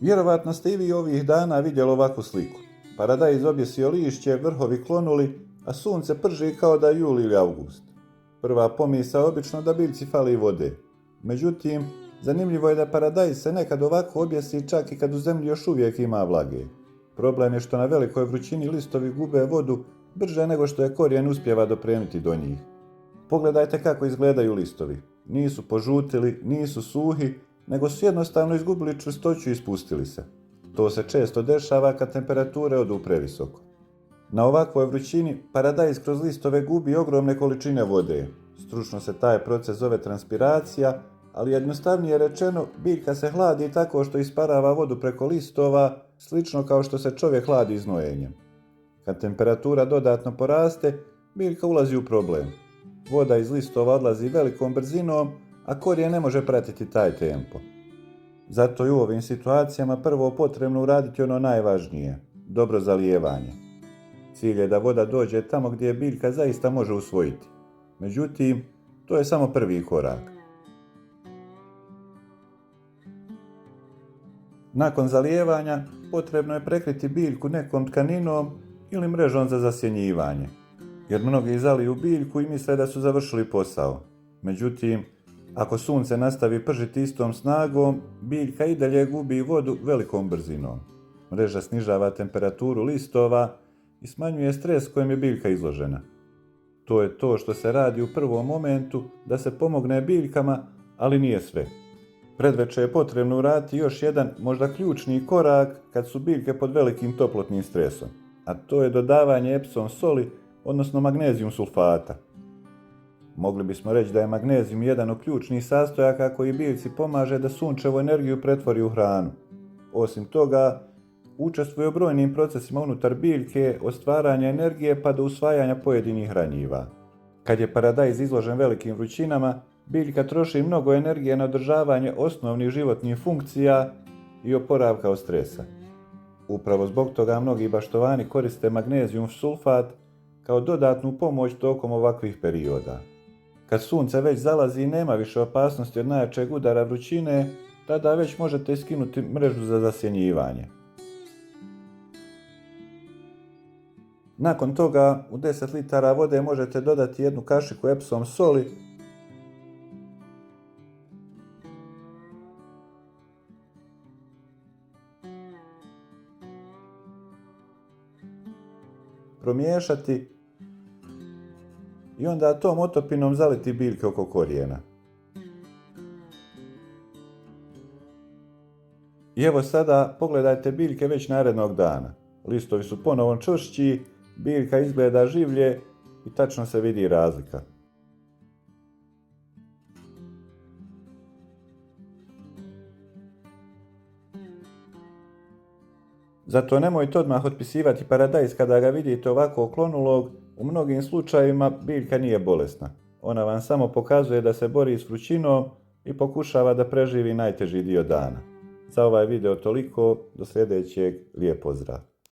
Vjerovatno ste i vi ovih dana vidjeli ovakvu sliku. Paradajz objesio lišće, vrhovi klonuli, a sunce prži kao da je jul ili avgust. Prva pomisao je obično da biljci fali vode. Međutim, zanimljivo je da paradajz se nekad ovako objesi čak i kad u zemlji još uvijek ima vlage. Problem je što na velikoj vrućini listovi gube vodu brže nego što je korijen uspijeva dopremiti do njih. Pogledajte kako izgledaju listovi. Nisu požutili, nisu suhi, nego su jednostavno izgubili čvrstoću i ispustili se. To se često dešava kad temperature odu previsoko. Na ovakvoj vrućini paradajz kroz listove gubi ogromne količine vode. Stručno se taj proces zove transpiracija, ali jednostavnije rečeno, biljka se hladi tako što isparava vodu preko listova, slično kao što se čovjek hladi znojenjem. Kad temperatura dodatno poraste, biljka ulazi u problem. Voda iz listova odlazi velikom brzinom, a korijen ne može pratiti taj tempo. Zato je u ovim situacijama prvo potrebno uraditi ono najvažnije, dobro zalijevanje. Cilj je da voda dođe tamo gdje je biljka zaista može usvojiti. Međutim, to je samo prvi korak. Nakon zalijevanja, potrebno je prekriti biljku nekom tkaninom ili mrežom za zasjenjivanje, jer mnogi zaliju biljku i misle da su završili posao. Međutim, ako sunce nastavi pržiti istom snagom, biljka i dalje gubi vodu velikom brzinom. Mreža snižava temperaturu listova i smanjuje stres kojem je biljka izložena. To je to što se radi u prvom momentu da se pomogne biljkama, ali nije sve. Predveče je potrebno uraditi još jedan, možda ključni korak kad su biljke pod velikim toplotnim stresom, a to je dodavanje epsom soli, odnosno magnezijum sulfata. Mogli bismo reći da je magnezijum jedan od ključnih sastojaka koji biljci pomaže da sunčevu energiju pretvori u hranu. Osim toga, učestvuje u brojnim procesima unutar biljke od stvaranja energije pa do usvajanja pojedinih hranjiva. Kad je paradajz izložen velikim vrućinama, biljka troši mnogo energije na održavanje osnovnih životnih funkcija i oporavka od stresa. Upravo zbog toga mnogi baštovani koriste magnezijum sulfat kao dodatnu pomoć tokom ovakvih perioda. Kad sunce već zalazi i nema više opasnosti od najjačeg udara vrućine, tada već možete skinuti mrežu za zasjenjivanje. Nakon toga u 10 litara vode možete dodati jednu kašiku epsom soli, promiješati i onda tom otopinom zaliti biljke oko korijena. I evo sada pogledajte biljke već narednog dana. Listovi su ponovo čvršći, biljka izgleda življe i tačno se vidi razlika. Zato nemojte odmah otpisivati paradajz kada ga vidite ovako klonulog, u mnogim slučajevima biljka nije bolesna. Ona vam samo pokazuje da se bori s vrućinom i pokušava da preživi najteži dio dana. Za ovaj video toliko, do sljedećeg, lijep pozdrav!